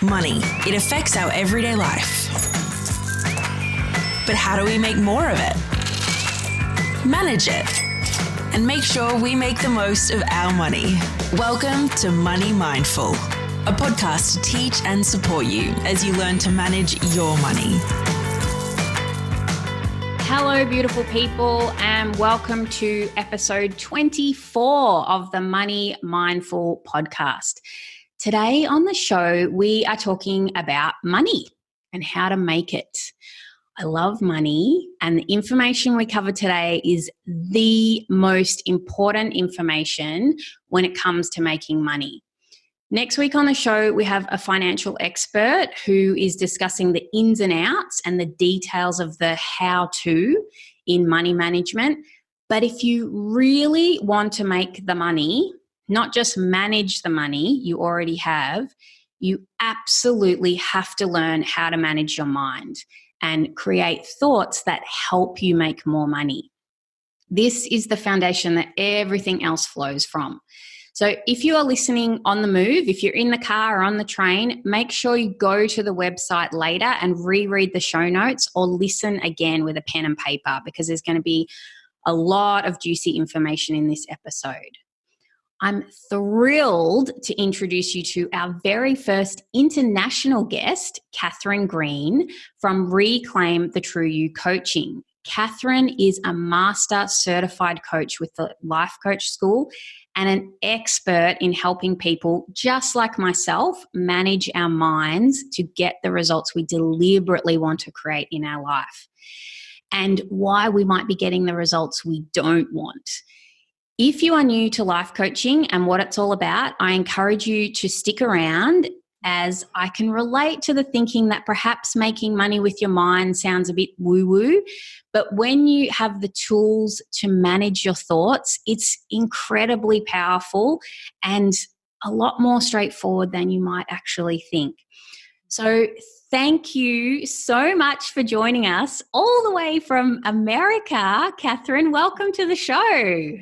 Money. It affects our everyday life. But how do we make more of it? Manage it. And make sure we make the most of our money. Welcome to Money Mindful, a podcast to teach and support you as you learn to manage your money. Hello, beautiful people, and welcome to episode 24 of the Money Mindful podcast. Today on the show, we are talking about money and how to make it. I love money, and the information we cover today is the most important information when it comes to making money. Next week on the show, we have a financial expert who is discussing the ins and outs and the details of the how-to in money management. But if you really want to make the money, not just manage the money you already have, you absolutely have to learn how to manage your mind and create thoughts that help you make more money. This is the foundation that everything else flows from. So if you are listening on the move, if you're in the car or on the train, make sure you go to the website later and reread the show notes or listen again with a pen and paper, because there's going to be a lot of juicy information in this episode. I'm thrilled to introduce you to our very first international guest, Kathryn Green from Reclaim the True You Coaching. Kathryn is a master certified coach with the Life Coach School and an expert in helping people just like myself manage our minds to get the results we deliberately want to create in our life, and why we might be getting the results we don't want. If you are new to life coaching and what it's all about, I encourage you to stick around, as I can relate to the thinking that perhaps making money with your mind sounds a bit woo-woo, but when you have the tools to manage your thoughts, it's incredibly powerful and a lot more straightforward than you might actually think. So thank you so much for joining us all the way from America. Kathryn, welcome to the show.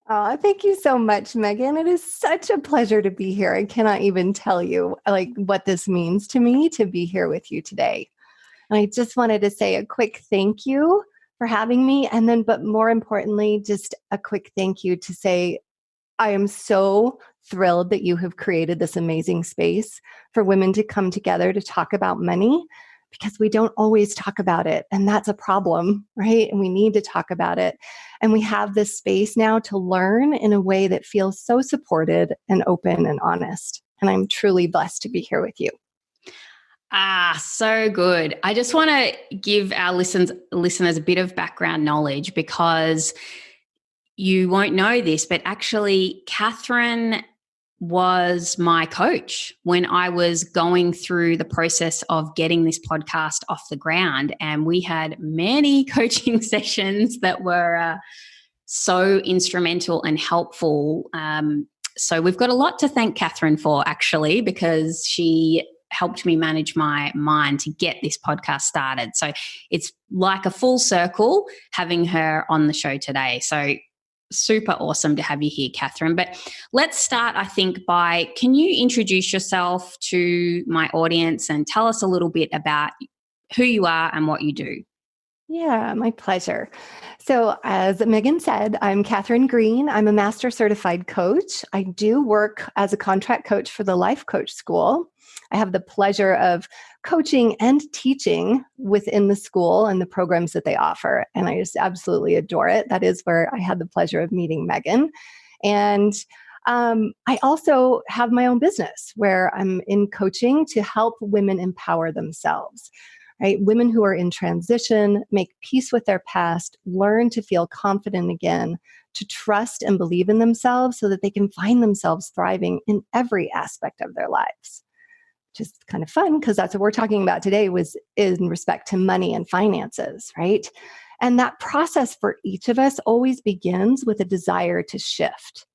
Oh, thank you so much, Megan. It is such a pleasure to be here. I cannot even tell you what this means to me to be here with you today. And I just wanted to say a quick thank you for having me. And then, but more importantly, just a quick thank you to say, I am so thrilled that you have created this amazing space for women to come together to talk about money, because we don't always talk about it. And that's a problem, right? And we need to talk about it. And we have this space now to learn in a way that feels so supported and open and honest. And I'm truly blessed to be here with you. So good. I just want to give our listeners a bit of background knowledge, because you won't know this, but actually Kathryn was my coach when I was going through the process of getting this podcast off the ground. And we had many coaching sessions that were so instrumental and helpful. So we've got a lot to thank Kathryn for, actually, because she helped me manage my mind to get this podcast started. So it's like a full circle having her on the show today. So super awesome to have you here, Kathryn. But let's start, I think, by, can you introduce yourself to my audience and tell us a little bit about who you are and what you do? Yeah, my pleasure. So as Megan said, I'm Kathryn Green. I'm a master certified coach. I do work as a contract coach for the Life Coach School. I have the pleasure of coaching and teaching within the school and the programs that they offer. And I just absolutely adore it. That is where I had the pleasure of meeting Megan. And I also have my own business where I'm in coaching to help women empower themselves. Right? Women who are in transition, make peace with their past, learn to feel confident again, to trust and believe in themselves so that they can find themselves thriving in every aspect of their lives. Which is kind of fun, because that's what we're talking about today, was in respect to money and finances, right? And that process for each of us always begins with a desire to shift,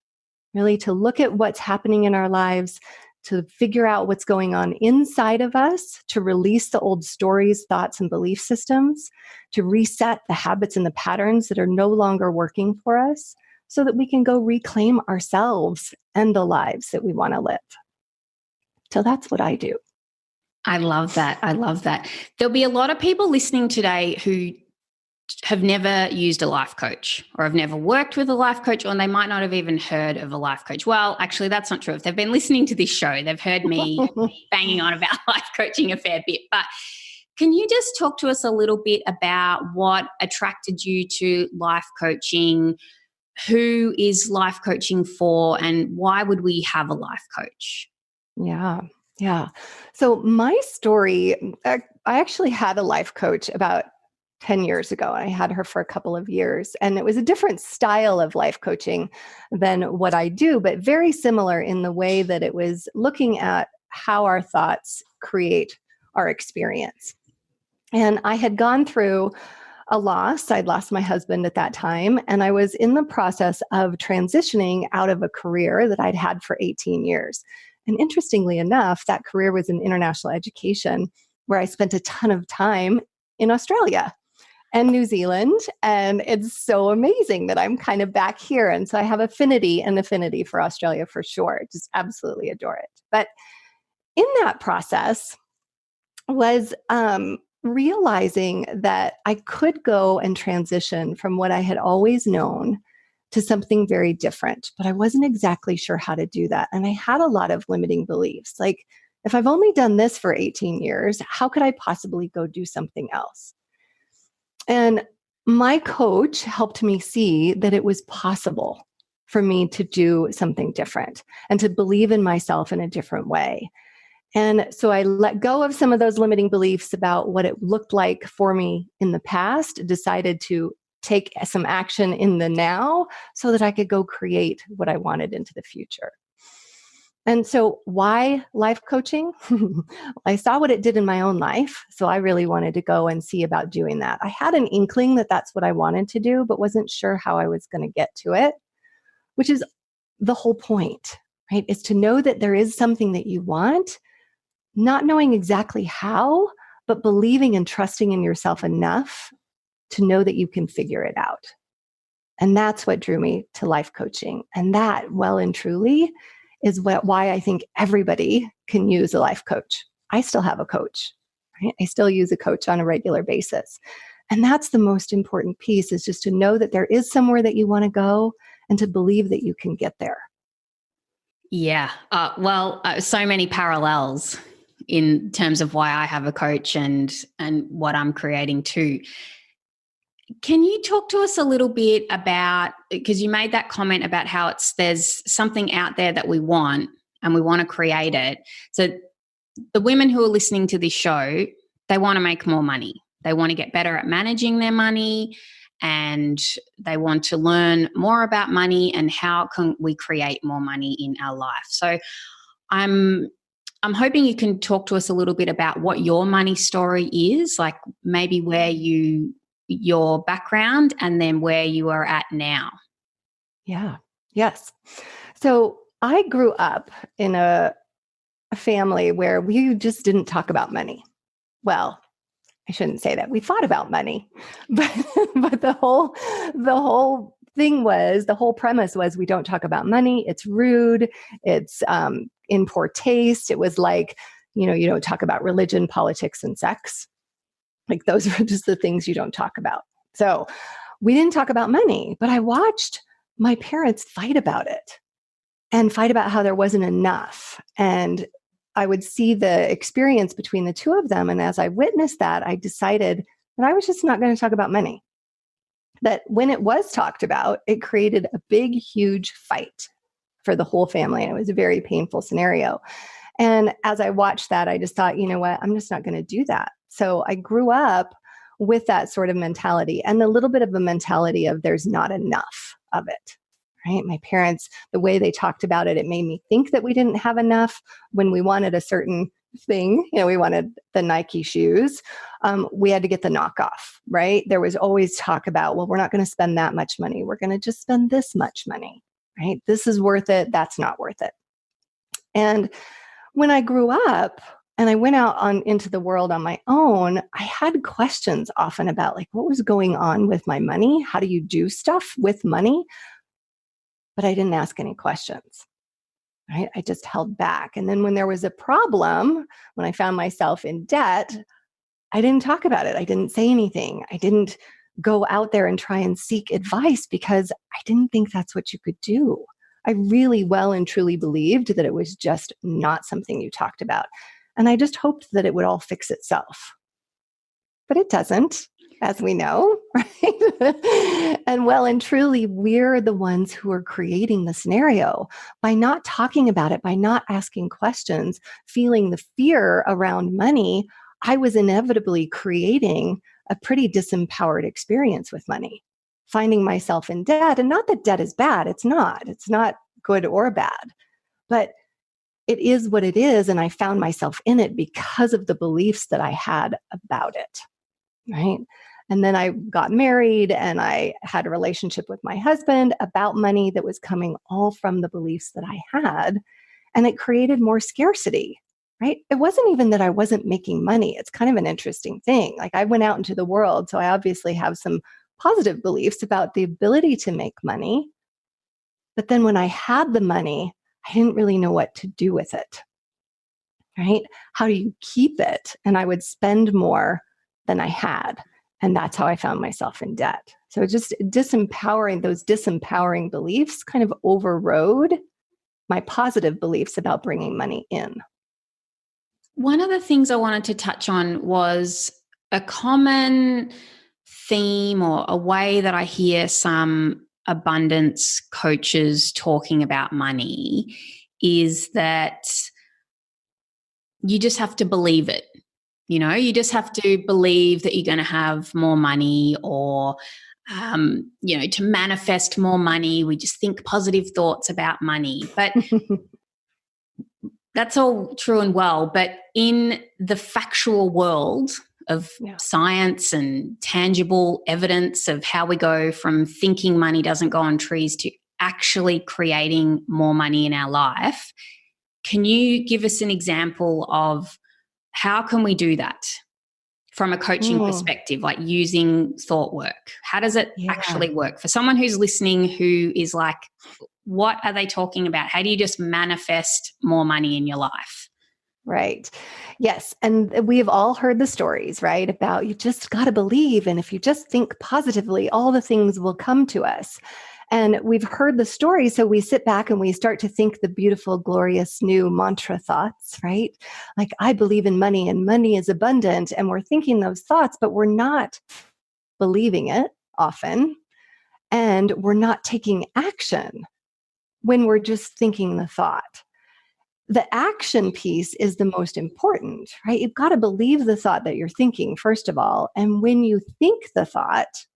really to look at what's happening in our lives, to figure out what's going on inside of us, to release the old stories, thoughts, and belief systems, to reset the habits and the patterns that are no longer working for us, so that we can go reclaim ourselves and the lives that we want to live. So that's what I do. I love that. I love that. There'll be a lot of people listening today who have never used a life coach or have never worked with a life coach, or they might not have even heard of a life coach. Well, actually, that's not true. If they've been listening to this show, they've heard me banging on about life coaching a fair bit. But can you just talk to us a little bit about what attracted you to life coaching? Who is life coaching for, and why would we have a life coach? Yeah. Yeah. So my story, I actually had a life coach about 10 years ago. I had her for a couple of years, and it was a different style of life coaching than what I do, but very similar in the way that it was looking at how our thoughts create our experience. And I had gone through a loss. I'd lost my husband at that time, and I was in the process of transitioning out of a career that I'd had for 18 years. And interestingly enough, that career was in international education, where I spent a ton of time in Australia and New Zealand. And it's so amazing that I'm kind of back here. And so I have affinity for Australia for sure. Just absolutely adore it. But in that process was realizing that I could go and transition from what I had always known to something very different, but I wasn't exactly sure how to do that. And I had a lot of limiting beliefs. Like, if I've only done this for 18 years, how could I possibly go do something else? And my coach helped me see that it was possible for me to do something different and to believe in myself in a different way. And so I let go of some of those limiting beliefs about what it looked like for me in the past, decided to take some action in the now so that I could go create what I wanted into the future. And so why life coaching? I saw what it did in my own life. So I really wanted to go and see about doing that. I had an inkling that that's what I wanted to do, but wasn't sure how I was going to get to it, which is the whole point, right? Is to know that there is something that you want, not knowing exactly how, but believing and trusting in yourself enough to know that you can figure it out. And that's what drew me to life coaching. And that, well and truly, is why I think everybody can use a life coach. I still have a coach, right? I still use a coach on a regular basis. And that's the most important piece, is just to know that there is somewhere that you want to go and to believe that you can get there. Yeah. So many parallels in terms of why I have a coach and what I'm creating too. Can you talk to us a little bit about, because you made that comment about how there's something out there that we want and we want to create it. So the women who are listening to this show, they want to make more money. They want to get better at managing their money, and they want to learn more about money and how can we create more money in our life. So I'm hoping you can talk to us a little bit about what your money story is, like maybe your background and then where you are at now. Yeah. Yes. So I grew up in a family where we just didn't talk about money. Well, I shouldn't say that. We thought about money, but the whole premise was we don't talk about money. It's rude. It's in poor taste. It was like, you don't talk about religion, politics, and sex. Like, those are just the things you don't talk about. So we didn't talk about money, but I watched my parents fight about it and fight about how there wasn't enough. And I would see the experience between the two of them. And as I witnessed that, I decided that I was just not going to talk about money. That when it was talked about, it created a big, huge fight for the whole family. And it was a very painful scenario. And as I watched that, I just thought, you know what, I'm just not going to do that. So I grew up with that sort of mentality, and a little bit of a mentality of there's not enough of it, right? My parents, the way they talked about it, it made me think that we didn't have enough when we wanted a certain thing. We wanted the Nike shoes. We had to get the knockoff, right? There was always talk about, well, we're not going to spend that much money. We're going to just spend this much money, right? This is worth it. That's not worth it. And when I grew up and I went out into the world on my own, I had questions often about, like, what was going on with my money? How do you do stuff with money? But I didn't ask any questions. right? I just held back. And then when there was a problem, when I found myself in debt, I didn't talk about it. I didn't say anything. I didn't go out there and try and seek advice because I didn't think that's what you could do. I really well and truly believed that it was just not something you talked about. And I just hoped that it would all fix itself. But it doesn't, as we know, right? And well and truly, we're the ones who are creating the scenario by not talking about it, by not asking questions, feeling the fear around money. I was inevitably creating a pretty disempowered experience with money, finding myself in debt. And not that debt is bad. It's not good or bad, but it is what it is. And I found myself in it because of the beliefs that I had about it. Right. And then I got married and I had a relationship with my husband about money that was coming all from the beliefs that I had. And it created more scarcity. Right. It wasn't even that I wasn't making money. It's kind of an interesting thing. Like I went out into the world. So I obviously have some positive beliefs about the ability to make money. But then when I had the money, I didn't really know what to do with it. Right. How do you keep it? And I would spend more than I had. And that's how I found myself in debt. So just those disempowering beliefs kind of overrode my positive beliefs about bringing money in. One of the things I wanted to touch on was a common theme or a way that I hear some abundance coaches talking about money is that you just have to believe it. You just have to believe that you're going to have more money or, to manifest more money. We just think positive thoughts about money. But that's all true and well. But in the factual world of science and tangible evidence of how we go from thinking money doesn't go on trees to actually creating more money in our life, can you give us an example of how can we do that from a coaching perspective, like using thought work? How does it actually work? For someone who's listening who is like, what are they talking about? How do you just manifest more money in your life? Right. Yes. And we have all heard the stories, right? About you just got to believe. And if you just think positively, all the things will come to us. And we've heard the story. So we sit back and we start to think the beautiful, glorious new mantra thoughts, right? Like, I believe in money and money is abundant. And we're thinking those thoughts, but we're not believing it often. And we're not taking action when we're just thinking the thought. The action piece is the most important, right? You've got to believe the thought that you're thinking, first of all. And when you think the thought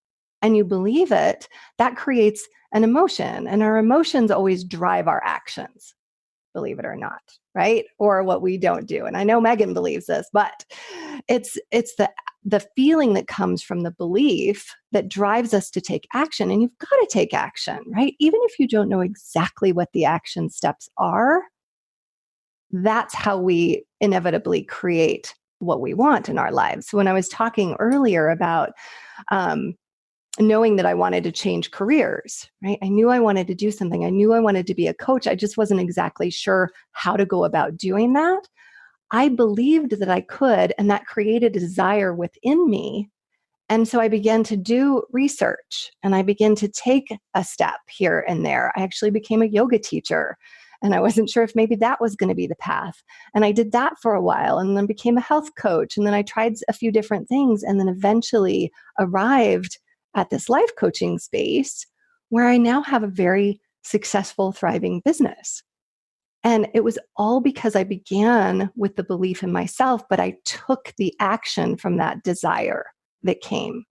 and you believe it, that creates an emotion. And our emotions always drive our actions, believe it or not, right? Or what we don't do. And I know Megan believes this, but it's the feeling that comes from the belief that drives us to take action. And you've got to take action, right? Even if you don't know exactly what the action steps are, that's how we inevitably create what we want in our lives. When I was talking earlier about knowing that I wanted to change careers, right? I knew I wanted to do something. I knew I wanted to be a coach. I just wasn't exactly sure how to go about doing that. I believed that I could, and that created a desire within me. And so I began to do research and I began to take a step here and there. I actually became a yoga teacher. And I wasn't sure if maybe that was going to be the path. And I did that for a while and then became a health coach. And then I tried a few different things and then eventually arrived at this life coaching space where I now have a very successful, thriving business. And it was all because I began with the belief in myself, but I took the action from that desire that came.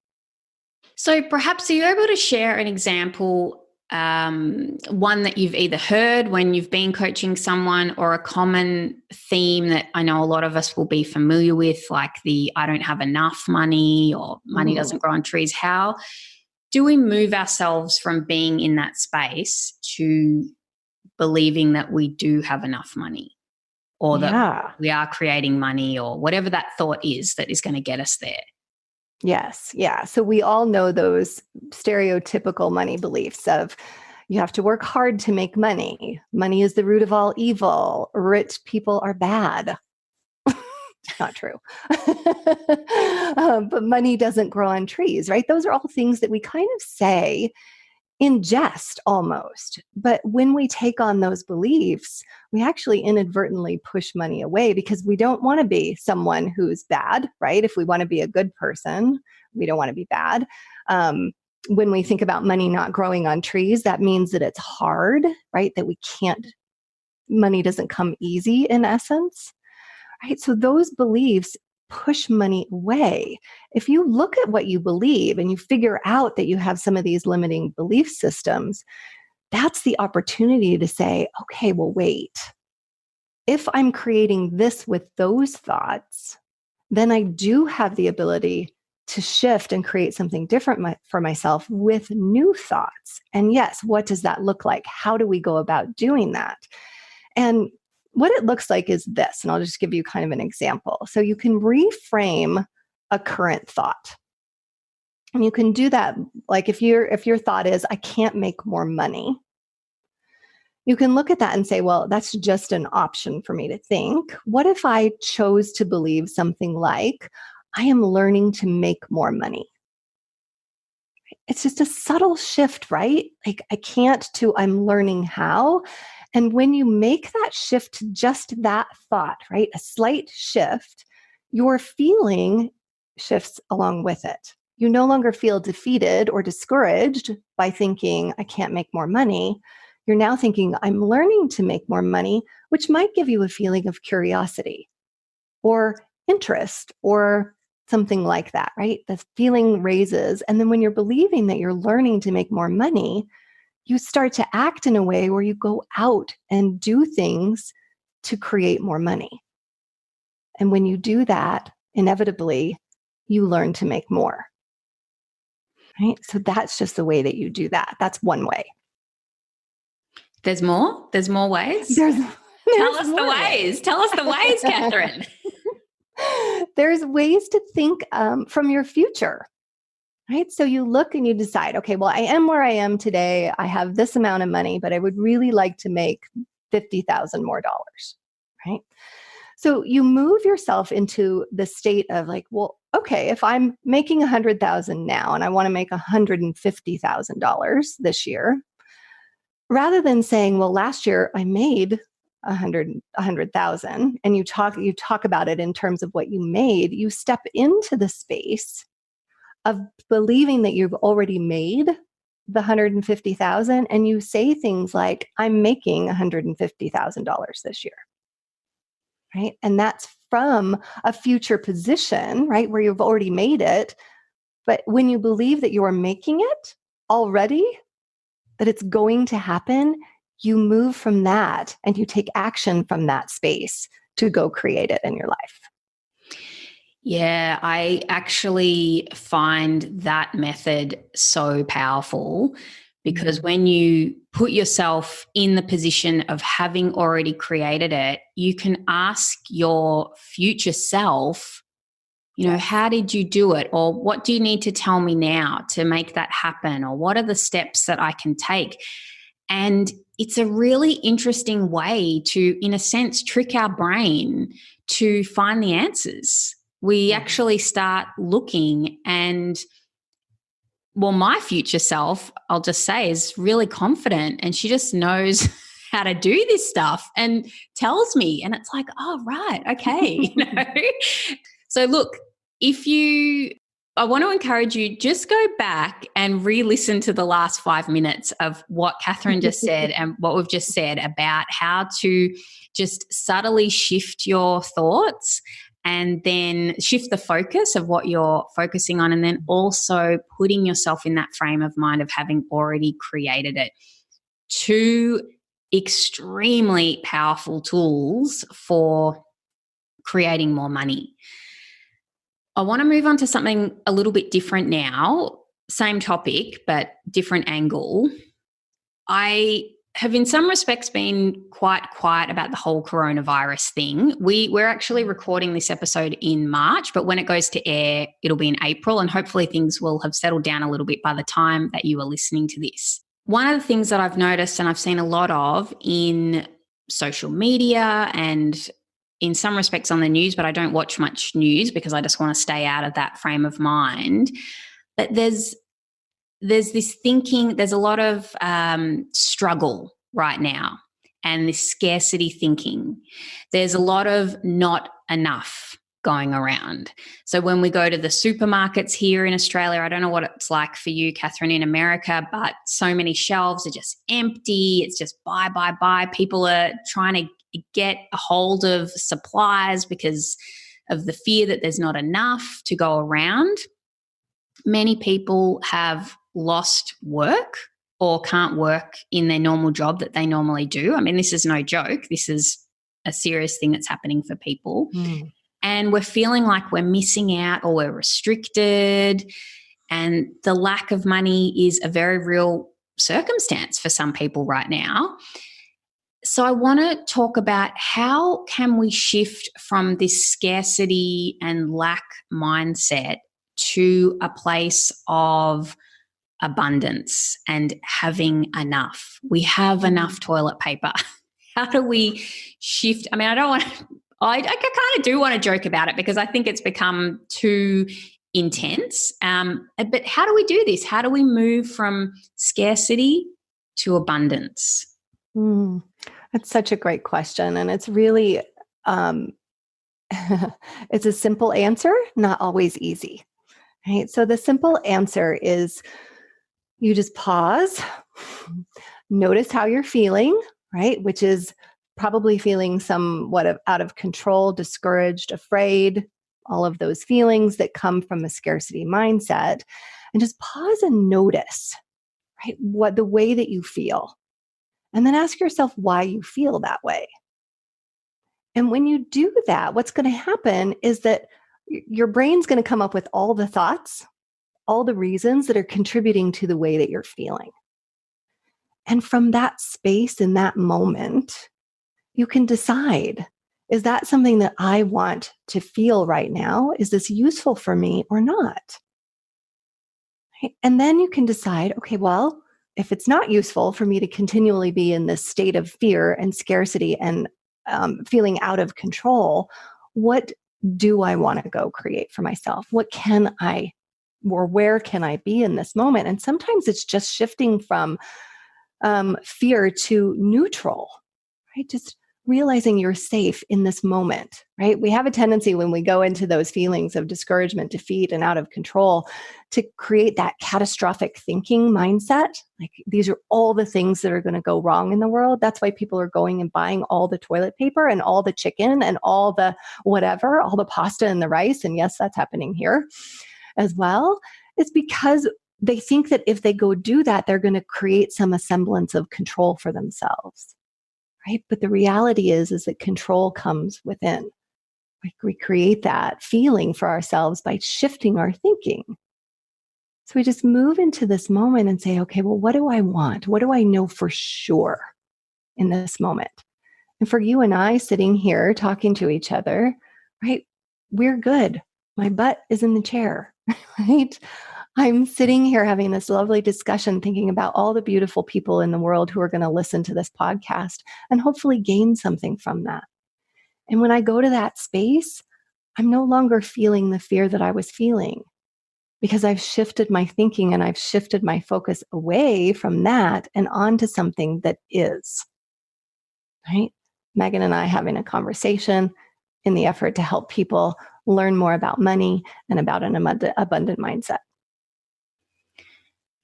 So perhaps are you able to share an example, one that you've either heard when you've been coaching someone or a common theme that I know a lot of us will be familiar with, like the I don't have enough money or money doesn't grow on trees. How do we move ourselves from being in that space to believing that we do have enough money or that we are creating money or whatever that thought is that is going to get us there? Yes. Yeah. So we all know those stereotypical money beliefs of, You have to work hard to make money. Money is the root of all evil. Rich people are bad. Not true. But money doesn't grow on trees, right? Those are all things that we kind of say in jest almost. But when we take on those beliefs, we actually inadvertently push money away because we don't want to be someone who's bad, right? If we want to be a good person, we don't want to be bad. When we think about money not growing on trees, that means that it's hard, right? That money doesn't come easy in essence, right? So those beliefs push money away. If you look at what you believe and you figure out that you have some of these limiting belief systems, that's the opportunity to say, okay, well, wait. If I'm creating this with those thoughts, then I do have the ability to shift and create something different for myself with new thoughts. And yes, what does that look like? How do we go about doing that? And what it looks like is this, and I'll just give you kind of an example. So you can reframe a current thought. And you can do that, like if your thought is, I can't make more money, you can look at that and say, well, that's just an option for me to think. What if I chose to believe something like, I am learning to make more money? It's just a subtle shift, right? Like I can't to I'm learning how. And when you make that shift to just that thought, right, a slight shift, your feeling shifts along with it. You no longer feel defeated or discouraged by thinking, I can't make more money. You're now thinking, I'm learning to make more money, which might give you a feeling of curiosity or interest or something like that, right? The feeling raises. And then when you're believing that you're learning to make more money, you start to act in a way where you go out and do things to create more money. And when you do that, inevitably, you learn to make more. Right? So that's just the way that you do that. That's one way. There's more? There's more ways? Tell us the ways. Tell us the ways, Kathryn. There's ways to think from your future. Right? So you look and you decide, okay, well, I am where I am today. I have this amount of money, but I would really like to make $50,000 more, right? So you move yourself into the state of like, well, okay, if I'm making $100,000 now and I want to make $150,000 this year, rather than saying, well, last year I made 100,000 and you talk about it in terms of what you made, you step into the space of believing that you've already made the 150,000 and you say things like, I'm making $150,000 this year. Right? And that's from a future position, right? Where you've already made it. But when you believe that you are making it already, that it's going to happen, you move from that and you take action from that space to go create it in your life. Yeah, I actually find that method so powerful because when you put yourself in the position of having already created it, you can ask your future self, you know, how did you do it? Or what do you need to tell me now to make that happen? Or what are the steps that I can take? And it's a really interesting way to, in a sense, trick our brain to find the answers. We actually start looking and, well, my future self, I'll just say, is really confident and she just knows how to do this stuff and tells me. And it's like, oh, right, okay. So look, I want to encourage you, just go back and re-listen to the last 5 minutes of what Kathryn just said and what we've just said about how to just subtly shift your thoughts and then shift the focus of what you're focusing on, and then also putting yourself in that frame of mind of having already created it. 2 extremely powerful tools for creating more money. I want to move on to something a little bit different now. Same topic, but different angle. I have in some respects been quite quiet about the whole coronavirus thing. We're actually recording this episode in March, but when it goes to air, it'll be in April, and hopefully things will have settled down a little bit by the time that you are listening to this. one of the things that I've noticed and I've seen a lot of in social media and in some respects on the news, but I don't watch much news because I just want to stay out of that frame of mind. But there's this thinking, there's a lot of struggle right now and this scarcity thinking. There's a lot of not enough going around. So when we go to the supermarkets here in Australia, I don't know what it's like for you, Kathryn, in America, but so many shelves are just empty. It's just buy, buy, buy. People are trying to get a hold of supplies because of the fear that there's not enough to go around. Many people have lost work or can't work in their normal job that they normally do. I mean, this is no joke. This is a serious thing that's happening for people. And we're feeling like we're missing out or we're restricted. And the lack of money is a very real circumstance for some people right now. So I want to talk about how can we shift from this scarcity and lack mindset to a place of abundance and having enough. We have enough toilet paper. How do we shift? I mean, I kind of do want to joke about it because I think it's become too intense. But how do we do this? How do we move from scarcity to abundance? That's such a great question. And it's really, it's a simple answer, not always easy. Right? So the simple answer is you just pause, notice how you're feeling, right? Which is probably feeling somewhat out of control, discouraged, afraid, all of those feelings that come from a scarcity mindset. And just pause and notice, right? What the way that you feel. And then ask yourself why you feel that way. And when you do that, what's going to happen is that your brain's going to come up with all the thoughts, all the reasons that are contributing to the way that you're feeling. And from that space in that moment, you can decide, is that something that I want to feel right now? Is this useful for me or not? Right? And then you can decide, okay, well, if it's not useful for me to continually be in this state of fear and scarcity and feeling out of control, what do I want to go create for myself? What can I, or where can I be in this moment? And sometimes it's just shifting from fear to neutral, right? Just realizing you're safe in this moment, right? We have a tendency when we go into those feelings of discouragement, defeat, and out of control to create that catastrophic thinking mindset. Like these are all the things that are going to go wrong in the world. That's why people are going and buying all the toilet paper and all the chicken and all the whatever, all the pasta and the rice. And yes, that's happening here as well. It's because they think that if they go do that, they're going to create some semblance of control for themselves. Right? But the reality is that control comes within. We create that feeling for ourselves by shifting our thinking. So we just move into this moment and say, okay, well, what do I want? What do I know for sure in this moment? And for you and I sitting here talking to each other, right? We're good. My butt is in the chair, right? I'm sitting here having this lovely discussion, thinking about all the beautiful people in the world who are going to listen to this podcast and hopefully gain something from that. And when I go to that space, I'm no longer feeling the fear that I was feeling because I've shifted my thinking and I've shifted my focus away from that and onto something that is. Right? Megan and I having a conversation in the effort to help people learn more about money and about an abundant mindset.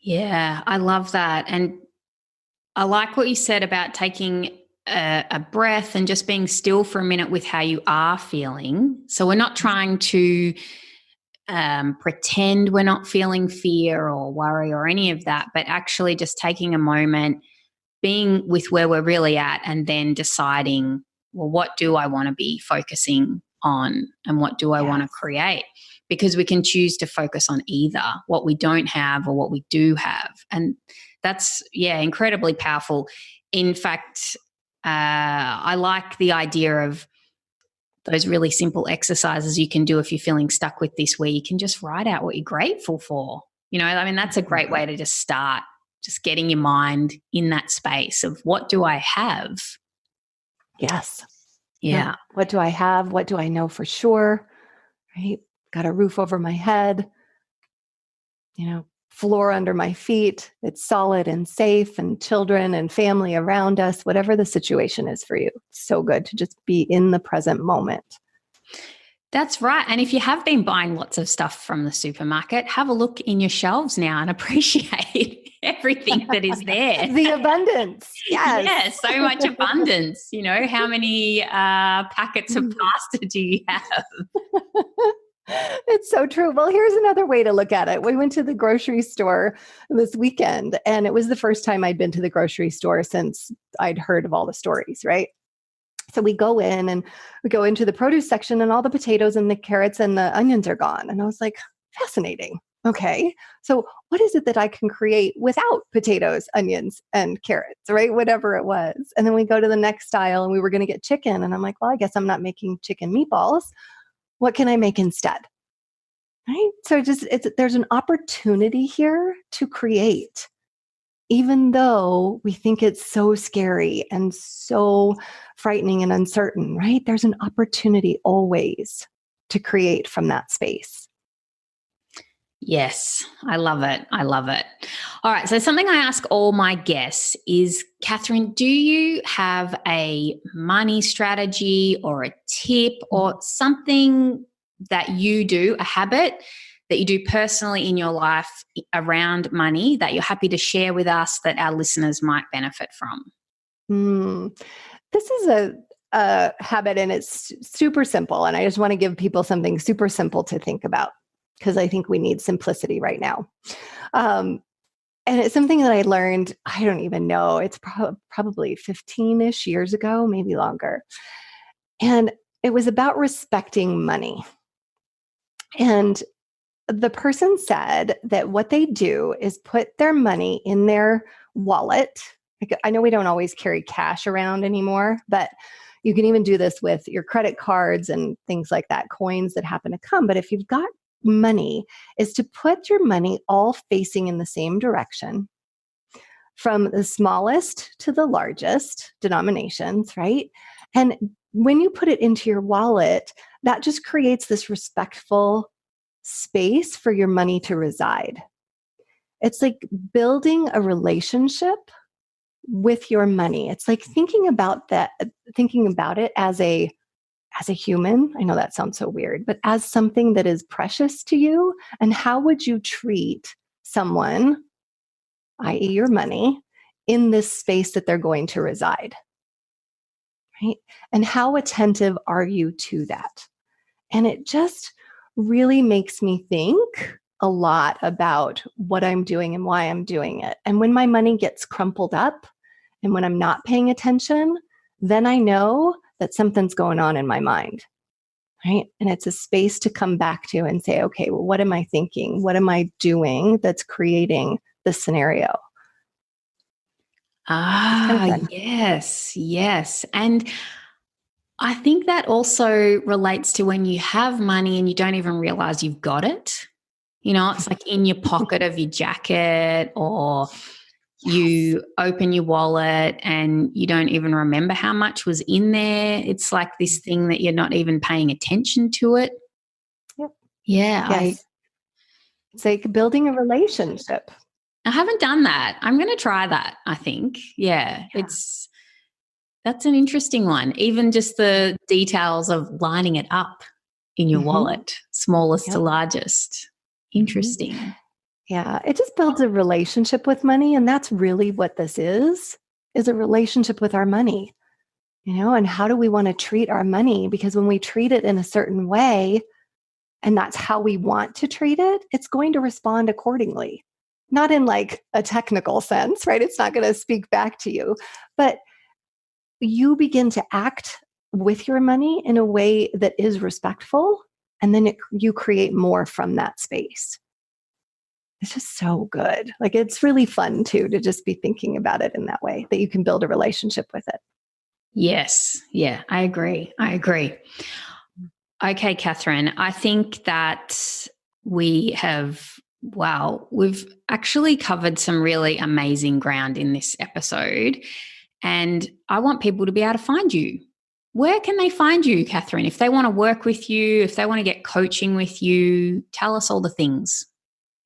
Yeah, I love that. And I like what you said about taking a breath and just being still for a minute with how you are feeling. So we're not trying to pretend we're not feeling fear or worry or any of that, but actually just taking a moment, being with where we're really at, and then deciding, well, what do I want to be focusing on and what do I want to create? Because we can choose to focus on either what we don't have or what we do have. And that's, incredibly powerful. In fact, I like the idea of those really simple exercises you can do if you're feeling stuck with this, where you can just write out what you're grateful for. You know, I mean, that's a great way to just start just getting your mind in that space of what do I have? Yes. Yeah. What do I have? What do I know for sure? Right? Got a roof over my head, floor under my feet. It's solid and safe, and children and family around us, whatever the situation is for you. It's so good to just be in the present moment. That's right. And if you have been buying lots of stuff from the supermarket, have a look in your shelves now and appreciate everything that is there. The abundance. Yes. Yeah, so much abundance. How many packets of pasta do you have? It's so true. Well, here's another way to look at it. We went to the grocery store this weekend, and it was the first time I'd been to the grocery store since I'd heard of all the stories, right? So we go in and we go into the produce section, and all the potatoes and the carrots and the onions are gone. And I was like, fascinating. Okay. So what is it that I can create without potatoes, onions, and carrots, right? Whatever it was. And then we go to the next aisle, and we were going to get chicken. And I'm like, well, I guess I'm not making chicken meatballs. What can I make instead? Right? So there's an opportunity here to create, even though we think it's so scary and so frightening and uncertain, right? There's an opportunity always to create from that space. Yes, I love it. I love it. All right. So something I ask all my guests is, Kathryn, do you have a money strategy or a tip or something that you do, a habit that you do personally in your life around money that you're happy to share with us that our listeners might benefit from? This is a habit, and it's super simple. And I just want to give people something super simple to think about, because I think we need simplicity right now. And it's something that I learned, I don't even know, it's probably 15-ish years ago, maybe longer. And it was about respecting money. And the person said that what they do is put their money in their wallet. I know we don't always carry cash around anymore, but you can even do this with your credit cards and things like that, coins that happen to come. But if you've got money, is to put your money all facing in the same direction, from the smallest to the largest denominations, right? And when you put it into your wallet, that just creates this respectful space for your money to reside. It's like building a relationship with your money. It's like thinking about it as a human. I know that sounds so weird, but as something that is precious to you. And how would you treat someone, i.e. your money, in this space that they're going to reside? Right? And how attentive are you to that? And it just really makes me think a lot about what I'm doing and why I'm doing it. And when my money gets crumpled up and when I'm not paying attention, then I know that something's going on in my mind, right? And it's a space to come back to and say, okay, well, what am I thinking? What am I doing that's creating this scenario? Yes, yes. And I think that also relates to when you have money and you don't even realize you've got it. It's like in your pocket of your jacket, or you open your wallet and you don't even remember how much was in there. It's like this thing that you're not even paying attention to it. Yep. Yeah. Yes. It's like building a relationship. I haven't done that. I'm going to try that, I think. Yeah. That's an interesting one. Even just the details of lining it up in your wallet, smallest to largest. Interesting. Yeah, it just builds a relationship with money. And that's really what this is a relationship with our money, and how do we want to treat our money? Because when we treat it in a certain way, and that's how we want to treat it, it's going to respond accordingly. Not in like a technical sense, right? It's not going to speak back to you, but you begin to act with your money in a way that is respectful. And then you create more from that space. It's just so good. Like, it's really fun too, to just be thinking about it in that way, that you can build a relationship with it. Yes. Yeah, I agree. Okay, Kathryn, I think that we have Wow, we've actually covered some really amazing ground in this episode, and I want people to be able to find you. Where can they find you, Kathryn? If they want to work with you, if they want to get coaching with you, tell us all the things.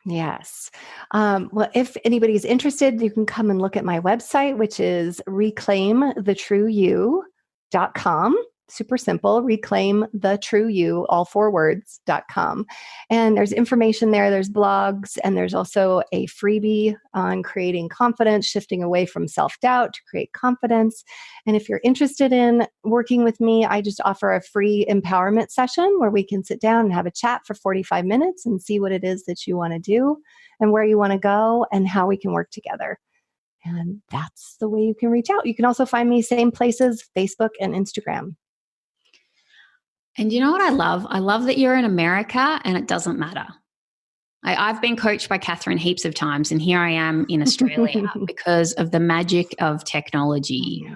Yes. Well, if anybody's interested, you can come and look at my website, which is reclaimthetrueyou.com. Super simple, reclaimthetrueyou, all 4 words.com. And there's information there. There's blogs, and there's also a freebie on creating confidence, shifting away from self-doubt to create confidence. And if you're interested in working with me, I just offer a free empowerment session where we can sit down and have a chat for 45 minutes and see what it is that you want to do and where you want to go and how we can work together. And that's the way you can reach out. You can also find me same places, Facebook and Instagram. And you know what I love? I love that you're in America and it doesn't matter. I've been coached by Kathryn heaps of times, and here I am in Australia because of the magic of technology.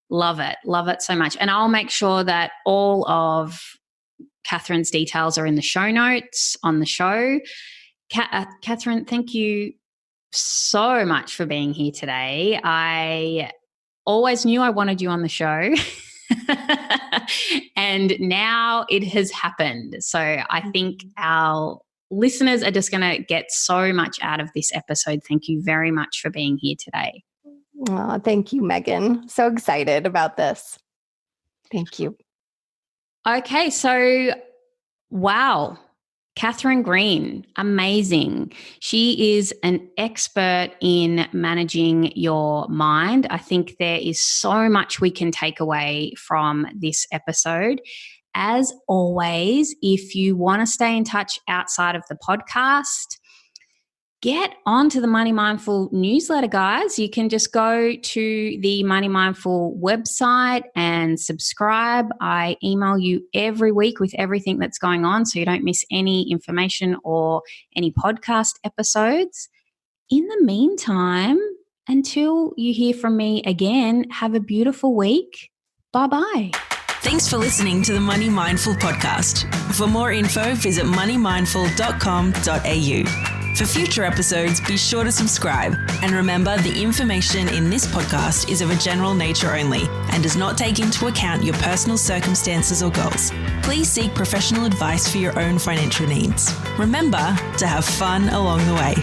Love it. Love it so much. And I'll make sure that all of Kathryn's details are in the show notes on the show. Kathryn, thank you so much for being here today. I always knew I wanted you on the show. And now it has happened. So I think our listeners are just going to get so much out of this episode. Thank you very much for being here today. Oh, thank you, Megan. So excited about this. Thank you. Okay, so wow. Kathryn Green, amazing. She is an expert in managing your mind. I think there is so much we can take away from this episode. As always, if you want to stay in touch outside of the podcast, get onto the Money Mindful newsletter, guys. You can just go to the Money Mindful website and subscribe. I email you every week with everything that's going on so you don't miss any information or any podcast episodes. In the meantime, until you hear from me again, have a beautiful week. Bye-bye. Thanks for listening to the Money Mindful podcast. For more info, visit moneymindful.com.au. For future episodes, be sure to subscribe. And remember, the information in this podcast is of a general nature only and does not take into account your personal circumstances or goals. Please seek professional advice for your own financial needs. Remember to have fun along the way.